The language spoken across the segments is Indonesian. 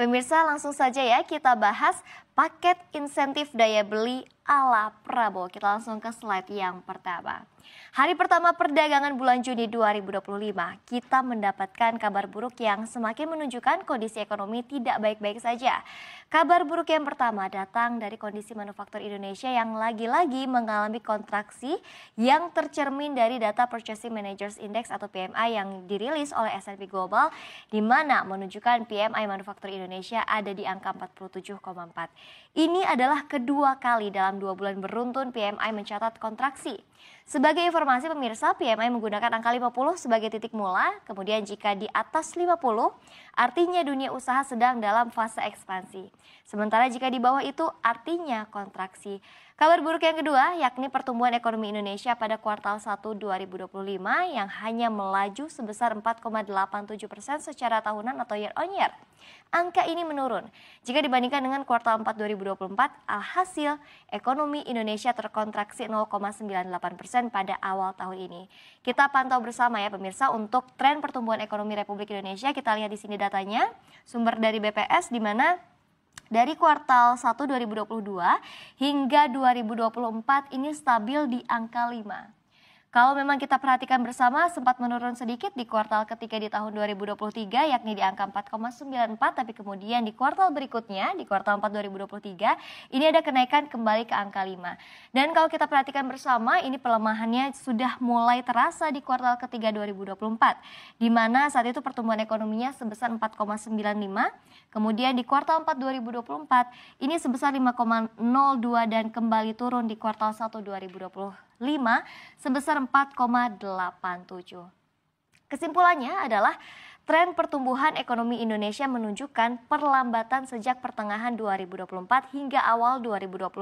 Pemirsa, langsung saja ya kita bahas paket insentif daya beli ala Prabowo. Kita langsung ke slide yang pertama. Hari pertama perdagangan bulan Juni 2025, kita mendapatkan kabar buruk yang semakin menunjukkan kondisi ekonomi tidak baik-baik saja. Kabar buruk yang pertama datang dari kondisi manufaktur Indonesia yang lagi-lagi mengalami kontraksi yang tercermin dari data Purchasing Managers Index atau PMI yang dirilis oleh S&P Global, di mana menunjukkan PMI manufaktur Indonesia ada di angka 47,4. Ini adalah kedua kali dalam 2 bulan beruntun PMI mencatat kontraksi. Sebagai informasi pemirsa, PMI menggunakan angka 50 sebagai titik mula, kemudian jika di atas 50 artinya dunia usaha sedang dalam fase ekspansi. Sementara jika di bawah itu artinya kontraksi. Kabar buruk yang kedua yakni pertumbuhan ekonomi Indonesia pada kuartal 1 2025 yang hanya melaju sebesar 4,87% secara tahunan atau year on year. Angka ini menurun jika dibandingkan dengan kuartal 4 2024, alhasil ekonomi Indonesia terkontraksi 0,98% pada awal tahun ini. Kita pantau bersama ya pemirsa untuk tren pertumbuhan ekonomi Republik Indonesia. Kita lihat di sini datanya, sumber dari BPS di mana dari kuartal 1 2022 hingga 2024 ini stabil di angka 5. Kalau memang kita perhatikan bersama sempat menurun sedikit di kuartal ketiga di tahun 2023 yakni di angka 4,94, tapi kemudian di kuartal berikutnya di kuartal 4 2023 ini ada kenaikan kembali ke angka 5. Dan kalau kita perhatikan bersama ini pelemahannya sudah mulai terasa di kuartal ketiga 2024 di mana saat itu pertumbuhan ekonominya sebesar 4,95, kemudian di kuartal 4 2024 ini sebesar 5,02 dan kembali turun di kuartal 1 2025 sebesar 4,87. Kesimpulannya adalah tren pertumbuhan ekonomi Indonesia menunjukkan perlambatan sejak pertengahan 2024 hingga awal 2025.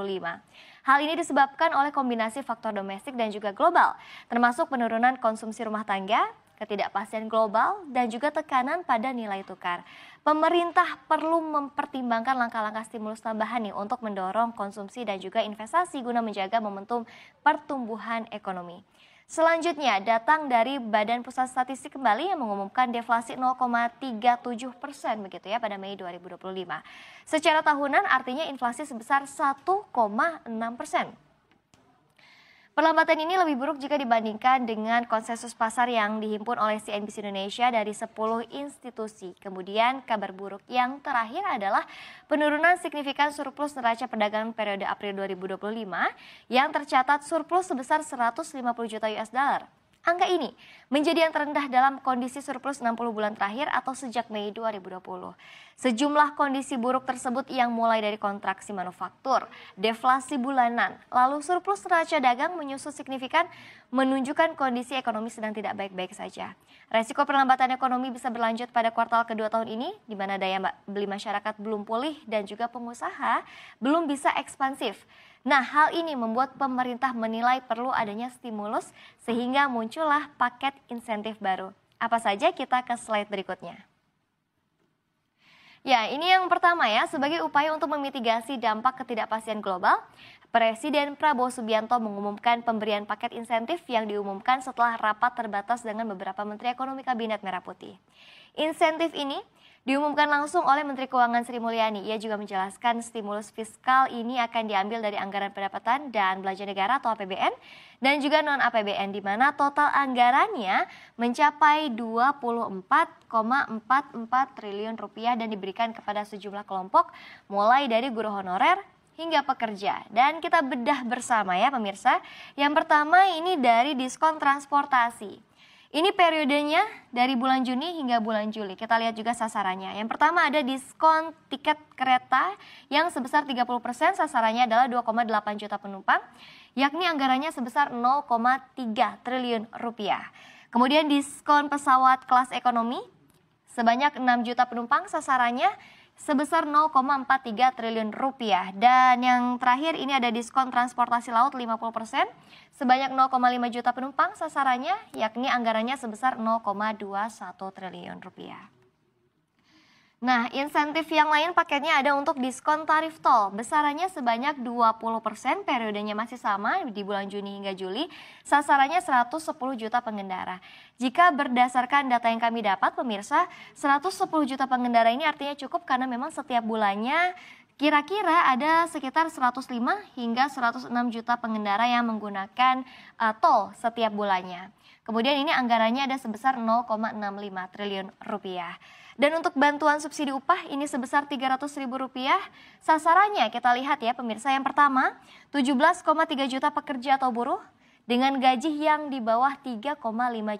Hal ini disebabkan oleh kombinasi faktor domestik dan juga global, termasuk penurunan konsumsi rumah tangga, ketidakpastian global, dan juga tekanan pada nilai tukar. Pemerintah perlu mempertimbangkan langkah-langkah stimulus tambahan nih untuk mendorong konsumsi dan juga investasi guna menjaga momentum pertumbuhan ekonomi. Selanjutnya datang dari Badan Pusat Statistik kembali yang mengumumkan deflasi 0,37% begitu ya pada Mei 2025. Secara tahunan artinya inflasi sebesar 1,6%. Perlambatan ini lebih buruk jika dibandingkan dengan konsensus pasar yang dihimpun oleh CNBC Indonesia dari 10 institusi. Kemudian kabar buruk yang terakhir adalah penurunan signifikan surplus neraca perdagangan periode April 2025 yang tercatat surplus sebesar 150 juta US dollar. Angka ini menjadi yang terendah dalam kondisi surplus 60 bulan terakhir atau sejak Mei 2020. Sejumlah kondisi buruk tersebut yang mulai dari kontraksi manufaktur, deflasi bulanan, lalu surplus neraca dagang menyusut signifikan menunjukkan kondisi ekonomi sedang tidak baik-baik saja. Resiko perlambatan ekonomi bisa berlanjut pada kuartal kedua tahun ini, di mana daya beli masyarakat belum pulih dan juga pengusaha belum bisa ekspansif. Nah, hal ini membuat pemerintah menilai perlu adanya stimulus sehingga muncullah paket insentif baru. Apa saja kita ke slide berikutnya. Ya, ini yang pertama ya, sebagai upaya untuk memitigasi dampak ketidakpastian global, Presiden Prabowo Subianto mengumumkan pemberian paket insentif yang diumumkan setelah rapat terbatas dengan beberapa Menteri Ekonomi Kabinet Merah Putih. Insentif ini diumumkan langsung oleh Menteri Keuangan Sri Mulyani. Ia juga menjelaskan stimulus fiskal ini akan diambil dari anggaran pendapatan dan belanja negara atau APBN dan juga non-APBN di mana total anggarannya mencapai 24,44 triliun rupiah dan diberikan kepada sejumlah kelompok mulai dari guru honorer hingga pekerja. Dan kita bedah bersama ya pemirsa. Yang pertama ini dari diskon transportasi. Ini periodenya dari bulan Juni hingga bulan Juli. Kita lihat juga sasarannya. Yang pertama ada diskon tiket kereta yang sebesar 30%, sasarannya adalah 2,8 juta penumpang, yakni anggarannya sebesar 0,3 triliun rupiah. Kemudian diskon pesawat kelas ekonomi sebanyak 6 juta penumpang, sasarannya sebesar 0,43 triliun rupiah. Dan yang terakhir ini ada diskon transportasi laut 50% sebanyak 0,5 juta penumpang, sasarannya yakni anggarannya sebesar 0,21 triliun rupiah. Nah, insentif yang lain paketnya ada untuk diskon tarif tol. Besarannya sebanyak 20%, periodenya masih sama di bulan Juni hingga Juli. Sasarannya 110 juta pengendara. Jika berdasarkan data yang kami dapat, pemirsa, 110 juta pengendara ini artinya cukup karena memang setiap bulannya kira-kira ada sekitar 105 hingga 106 juta pengendara yang menggunakan tol setiap bulannya. Kemudian ini anggarannya ada sebesar 0,65 triliun rupiah. Dan untuk bantuan subsidi upah ini sebesar Rp300.000. Sasarannya kita lihat ya pemirsa, yang pertama 17,3 juta pekerja atau buruh dengan gaji yang di bawah 3,5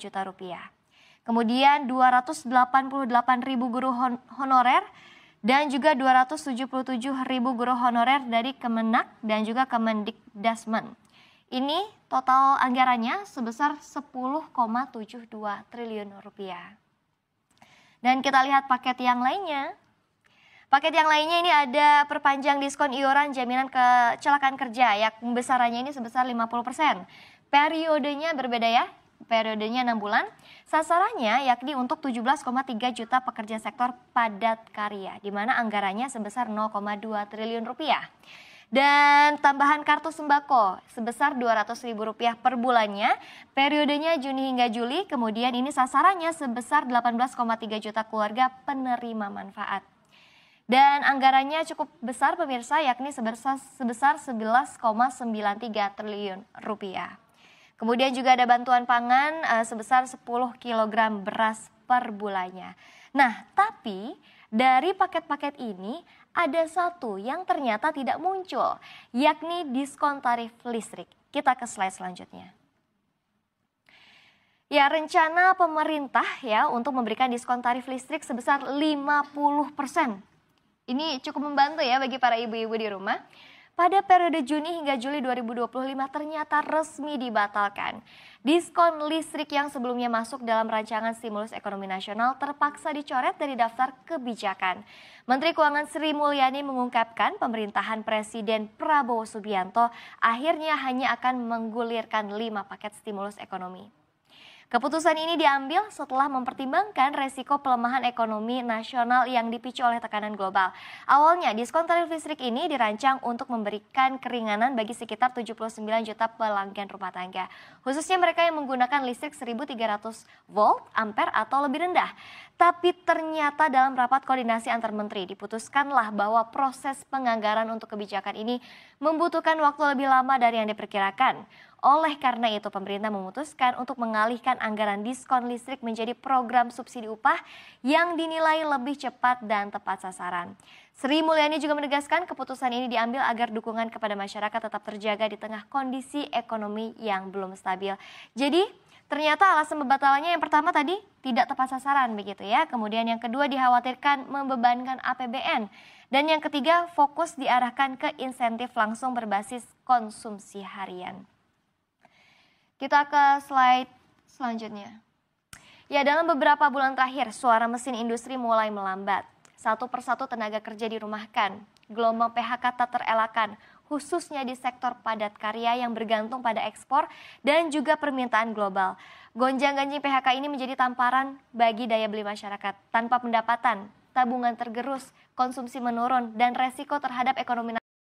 juta rupiah. Kemudian 288.000 guru honorer dan juga 277.000 guru honorer dari Kemenak dan juga Kemendikdasmen. Ini total anggarannya sebesar 10,72 triliun rupiah. Dan kita lihat paket yang lainnya. Paket yang lainnya ini ada perpanjang diskon iuran jaminan kecelakaan kerja yang besarannya ini sebesar 50%. Periodenya berbeda ya, periodenya 6 bulan. Sasarannya yakni untuk 17,3 juta pekerja sektor padat karya, di mana anggarannya sebesar 0,2 triliun rupiah. Dan tambahan kartu sembako sebesar Rp200.000 per bulannya, periodenya Juni hingga Juli, kemudian ini sasarannya sebesar 18,3 juta keluarga penerima manfaat. Dan anggarannya cukup besar pemirsa, yakni sebesar 11,93 triliun rupiah. Kemudian juga ada bantuan pangan sebesar 10 kg beras per bulannya. Nah, tapi dari paket-paket ini ada satu yang ternyata tidak muncul, yakni diskon tarif listrik. Kita ke slide selanjutnya. Ya, rencana pemerintah ya untuk memberikan diskon tarif listrik sebesar 50%. Ini cukup membantu ya bagi para ibu-ibu di rumah. Pada periode Juni hingga Juli 2025 ternyata resmi dibatalkan. Diskon listrik yang sebelumnya masuk dalam rancangan stimulus ekonomi nasional terpaksa dicoret dari daftar kebijakan. Menteri Keuangan Sri Mulyani mengungkapkan pemerintahan Presiden Prabowo Subianto akhirnya hanya akan menggulirkan 5 paket stimulus ekonomi. Keputusan ini diambil setelah mempertimbangkan resiko pelemahan ekonomi nasional yang dipicu oleh tekanan global. Awalnya diskon tarif listrik ini dirancang untuk memberikan keringanan bagi sekitar 79 juta pelanggan rumah tangga. Khususnya mereka yang menggunakan listrik 1300 volt ampere atau lebih rendah. Tapi ternyata dalam rapat koordinasi antar menteri diputuskanlah bahwa proses penganggaran untuk kebijakan ini membutuhkan waktu lebih lama dari yang diperkirakan. Oleh karena itu pemerintah memutuskan untuk mengalihkan anggaran diskon listrik menjadi program subsidi upah yang dinilai lebih cepat dan tepat sasaran. Sri Mulyani juga menegaskan keputusan ini diambil agar dukungan kepada masyarakat tetap terjaga di tengah kondisi ekonomi yang belum stabil. Jadi ternyata alasan pembatalannya yang pertama tadi tidak tepat sasaran begitu ya. Kemudian yang kedua dikhawatirkan membebankan APBN. Dan yang ketiga fokus diarahkan ke insentif langsung berbasis konsumsi harian. Kita ke slide selanjutnya. Ya, dalam beberapa bulan terakhir, suara mesin industri mulai melambat. Satu persatu tenaga kerja dirumahkan. Gelombang PHK tak terelakkan, khususnya di sektor padat karya yang bergantung pada ekspor dan juga permintaan global. Gonjang-ganjing PHK ini menjadi tamparan bagi daya beli masyarakat. Tanpa pendapatan, tabungan tergerus, konsumsi menurun, dan resiko terhadap ekonomi